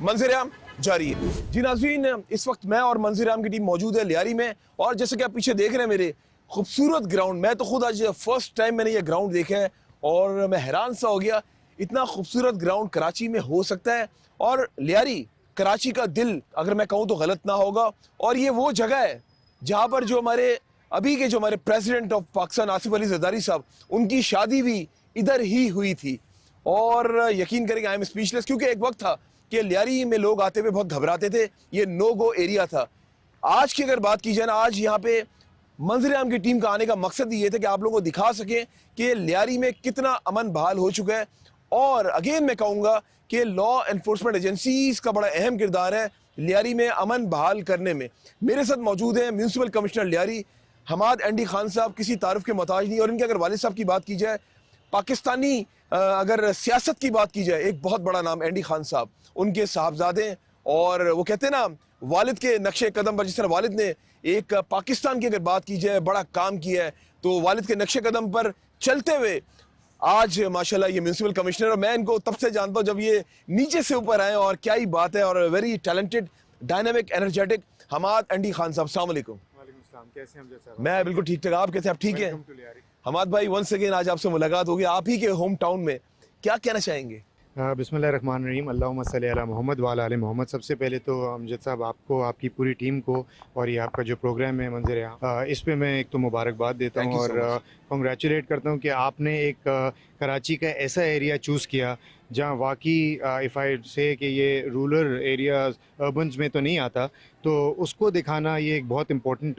मंजर-ए-आम जारी है। जी नाज़रीन, इस वक्त मैं और मंजर-ए-आम की टीम मौजूद है लियारी में, और जैसे कि आप पीछे देख रहे हैं मेरे खूबसूरत ग्राउंड, मैं तो खुद आज फर्स्ट टाइम मैंने ये ग्राउंड देखा है और मैं हैरान सा हो गया। इतना खूबसूरत ग्राउंड कराची में हो सकता है, और लियारी कराची का दिल अगर मैं कहूँ तो गलत ना होगा। और ये वो जगह है जहाँ पर जो हमारे प्रेसिडेंट ऑफ पाकिस्तान आसिफ अली जरदारी साहब, उनकी शादी भी इधर ही हुई थी। और यकीन करेंगे आई एम स्पीचलेस, क्योंकि एक वक्त था कि लियारी में लोग आते हुए बहुत घबराते थे, ये नो गो एरिया था। आज की अगर बात की जाए ना, आज यहाँ पे मंजर-ए-आम की टीम का आने का मकसद ये था कि आप लोगों को दिखा सकें कि लियारी में कितना अमन बहाल हो चुका है। और अगेन मैं कहूँगा कि लॉ एनफोर्समेंट एजेंसीज का बड़ा अहम किरदार है लियारी में अमन बहाल करने में। मेरे साथ मौजूद हैं म्यूनसिपल कमिश्नर लियारी हमाद एंडी खान साहब, किसी तारुफ के मोहताज नहीं। और इनके अगर वालिद साहब की बात की जाए, पाकिस्तानी अगर सियासत की बात की जाए, एक बहुत बड़ा नाम एंडी खान साहब, उनके साहबजादे। और वो कहते हैं ना, वालिद के नक्शे कदम पर, जिस तरह वालिद ने एक पाकिस्तान की अगर बात की जाए बड़ा काम किया है, तो वालिद के नक्शे कदम पर चलते हुए आज माशाल्लाह ये म्यूनसिपल कमिश्नर, और मैं इनको तब से जानता हूँ जब ये नीचे से ऊपर आए, और क्या ही बात है, और very talented, dynamic, energetic Hammad Andi Khan साहब, अस्सलाम वालेकुम। कैसे हैं साहब? मैं बिल्कुल ठीक ठाक, आप कैसे? आप ठीक हैं? हमाद भाई, वंस अगेन आज आपसे मुलाकात होगी, आप ही के होम टाउन में, क्या कहना चाहेंगे? बिस्मिल्लाहिर्रहमानिर्रहीम, अल्लाहुम्मा सल्ली अला मोहम्मद व अला आले मोहम्मद। सबसे पहले तो अमजद साहब, आपको, आपकी पूरी टीम को, और ये आपका जो प्रोग्राम है मंजर-ए-आम, इस पे मैं एक तो मुबारकबाद देता हूँ और कॉन्ग्रेचुलेट करता हूँ कि आपने एक कराची का ऐसा एरिया चूज़ किया जहाँ वाकई इफ़ आई से कि ये रूरल एरियाज़ अर्बन्स में तो नहीं आता, तो उसको दिखाना ये एक बहुत इम्पोर्टेंट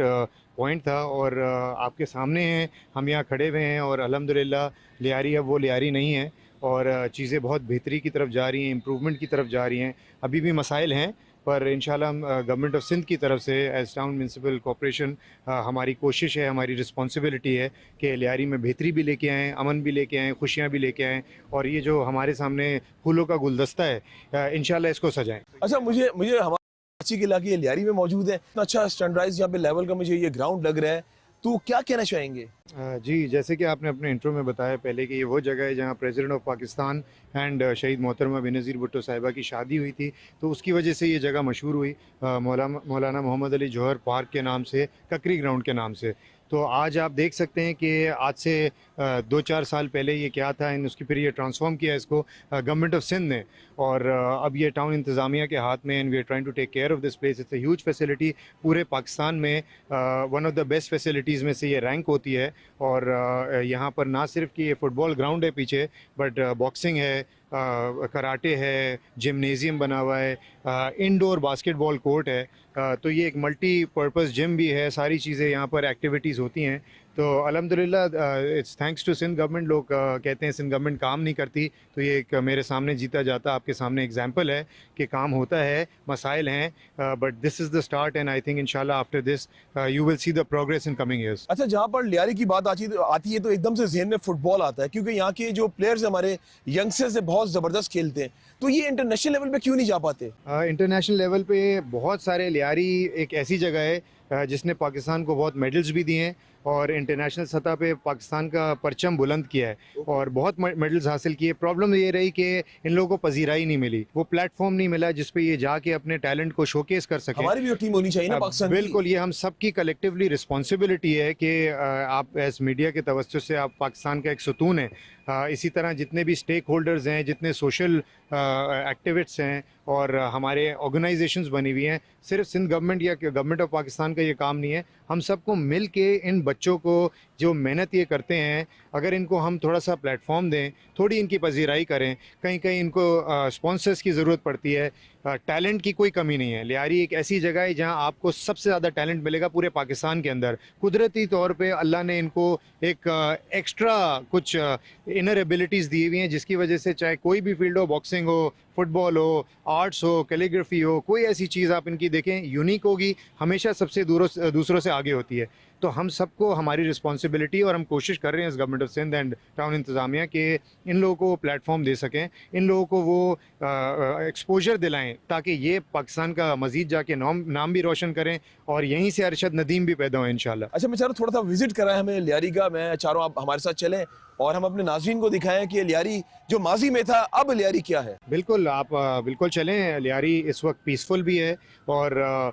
पॉइंट था। और आपके सामने हैं, हम यहाँ खड़े हुए हैं, और अल्हम्दुलिल्लाह लियारी अब वो लियारी नहीं है, और चीज़ें बहुत बेहतरी की तरफ जा रही हैं, इम्प्रूवमेंट की तरफ जा रही हैं। अभी भी मसाइल हैं, पर इंशाल्लाह हम गवर्नमेंट ऑफ सिंध की तरफ से एज टाउन म्यूनसिपल कॉर्पोरेशन हमारी कोशिश है, हमारी रिस्पॉन्सिबिलिटी है कि लियारी में बेहतरी भी लेके आएँ, अमन भी लेके आएँ, खुशियाँ भी लेके आएँ, और ये जो हमारे सामने फूलों का गुलदस्ता है इंशाल्लाह इसको सजाएँ। अच्छा, मुझे हमारे कराची के इलाके लियारी में मौजूद है, इतना अच्छा स्टैंडर्डाइज यहाँ पे लेवल का मुझे ये ग्राउंड लग रहा है, तो क्या कहना चाहेंगे? जी, जैसे कि आपने अपने इंट्रो में बताया पहले कि ये वो जगह है जहाँ प्रेसिडेंट ऑफ पाकिस्तान एंड शहीद मोहतरमा बेनज़ीर भुट्टो साहिबा की शादी हुई थी, तो उसकी वजह से ये जगह मशहूर हुई मौलाना मोहम्मद अली जौहर पार्क के नाम से, ककरी ग्राउंड के नाम से। तो आज आप देख सकते हैं कि आज से 2-4 साल पहले ये क्या था, इन उसकी फिर ये ट्रांसफॉर्म किया इसको गवर्नमेंट ऑफ सिंध ने, और अब ये टाउन इंतज़ामिया के हाथ में, and we are trying to take care of this place. It's a huge facility, पूरे पाकिस्तान में one of the best facilities में से ये रैंक होती है। और यहाँ पर ना सिर्फ कि ये फुटबॉल ग्राउंड है पीछे, बट बॉक्सिंग है, कराटे है, जिम्नेज़ियम बना हुआ है, इंडोर बास्केटबॉल कोर्ट है, तो ये एक मल्टीपर्पज़ जिम भी है, सारी चीज़ें यहाँ पर एक्टिविटीज़ होती हैं। तो अल्हम्दुलिल्लाह it's thanks to Sindh government. लोग कहते हैं सिंध गवर्नमेंट काम नहीं करती, तो ये एक मेरे सामने जीता जाता आपके सामने एग्जांपल है कि काम होता है, मसाइल हैं, but this is the start, and I think इंशाल्लाह after this you will see the progress in coming years. अच्छा, जहाँ पर लियारी की बात आती है तो एकदम से जहन में फुटबॉल आता है, क्योंकि यहाँ के जो प्लेयर्स हमारे यंगस्टर्स बहुत ज़बरदस्त खेलते हैं, तो ये इंटरनेशनल लेवल पे क्यों नहीं जा पाते? इंटरनेशनल लेवल पे बहुत सारे, लियारी एक ऐसी जगह है जिसने पाकिस्तान को बहुत मेडल्स भी दिए हैं, और इंटरनेशनल सतह पे पाकिस्तान का परचम बुलंद किया है, और बहुत मेडल्स हासिल किए। प्रॉब्लम ये रही कि इन लोगों को पजीराई नहीं मिली, वो प्लेटफॉर्म नहीं मिला जिस पे ये जाके अपने टैलेंट को शोकेस कर सके। हमारी भी टीम होनी चाहिए ना पाकिस्तान की। बिल्कुल, ये हम सब की कलेक्टिवली रिस्पॉन्सिबिलिटी है कि आप एज मीडिया के तवज्जो से आप पाकिस्तान का एक सुतून है। इसी तरह जितने भी स्टेक होल्डर्स हैं, जितने सोशल एक्टिविस्ट्स हैं, और हमारे ऑर्गेनाइजेशंस बनी हुई हैं, सिर्फ सिंध गवर्नमेंट या गवर्नमेंट ऑफ पाकिस्तान का ये काम नहीं है। हम सबको मिल के इन बच्चों को जो मेहनत ये करते हैं, अगर इनको हम थोड़ा सा प्लेटफॉर्म दें, थोड़ी इनकी पजीराई करें, कहीं कहीं इनको स्पॉन्सर्स की ज़रूरत पड़ती है। टैलेंट की कोई कमी नहीं है, लियारी एक ऐसी जगह है जहां आपको सबसे ज़्यादा टैलेंट मिलेगा पूरे पाकिस्तान के अंदर। कुदरती तौर पे अल्लाह ने इनको एक एक्स्ट्रा कुछ इनर एबिलिटीज़ दी हुई हैं, जिसकी वजह से चाहे कोई भी फील्ड हो, बॉक्सिंग हो, फुटबॉल हो, आर्ट्स हो, कैलीग्राफी हो, कोई ऐसी चीज़ आप इनकी देखें यूनिक होगी, हमेशा सबसे दूसरों से आगे होती है। तो हम सबको हमारी रिस्पॉन्सिबिलिटी, और हम कोशिश कर रहे हैं इस government of Sindh and town इंतज़ामिया कि इन लोगों को प्लेटफॉर्म दे सकें, इन लोगों को वो एक्सपोजर दिलाएं ताकि ये पाकिस्तान का मज़ीद जाके नाम भी रोशन करें और यहीं से अरशद नदीम भी पैदा हो इंशाल्लाह। अच्छा, मैं चाह रहा हूँ थोड़ा सा विजिट कराएं हमें लियारी का। मैं चाह रहा हूँ आप हमारे साथ चलें और हम अपने नाज़रीन को दिखाएं कि लियारी जो माजी में था, अब लियारी क्या है। बिल्कुल, आप बिल्कुल चलें। लियारी इस वक्त पीसफुल भी है और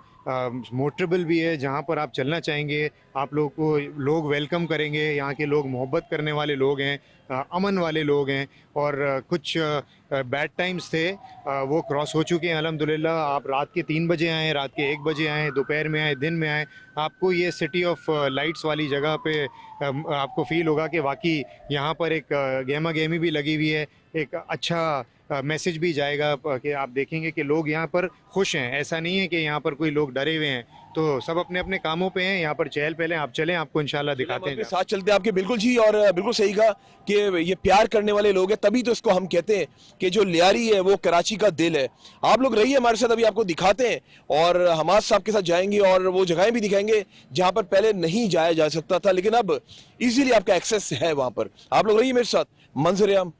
मोटरेबल भी है। जहाँ पर आप चलना चाहेंगे आप लोग को लोग वेलकम करेंगे। यहाँ के लोग मोहब्बत करने वाले लोग हैं, अमन वाले लोग हैं, और कुछ बैड टाइम्स थे वो क्रॉस हो चुके हैं अल्हम्दुलिल्लाह। आप रात के 3 बजे आएँ, रात के 1 बजे आएँ, दोपहर में आएँ, दिन में आएँ, आपको ये सिटी ऑफ लाइट्स वाली जगह पे आपको फील होगा कि वाकई यहाँ पर एक गहमा गहमी भी लगी हुई है। एक अच्छा मैसेज भी जाएगा कि आप देखेंगे कि लोग यहाँ पर खुश हैं। ऐसा नहीं है कि यहाँ पर कोई लोग डरे हुए हैं, तो सब अपने अपने कामों पे हैं। यहाँ पर चहल पहले आप चलें, आपको इंशाल्लाह दिखाते हैं। साथ चलते हैं आपके। बिल्कुल जी, और बिल्कुल सही कहा कि ये प्यार करने वाले लोग हैं, तभी तो इसको हम कहते हैं कि जो लियारी है वो कराची का दिल है। आप लोग रहिए हमारे साथ, अभी आपको दिखाते हैं और हमाद साहब के साथ जाएंगे और वो जगहें भी दिखाएंगे जहाँ पर पहले नहीं जाया जा सकता था, लेकिन अब इजीली आपका एक्सेस है वहाँ पर। आप लोग रहिए मेरे साथ। मंजर-ए-आम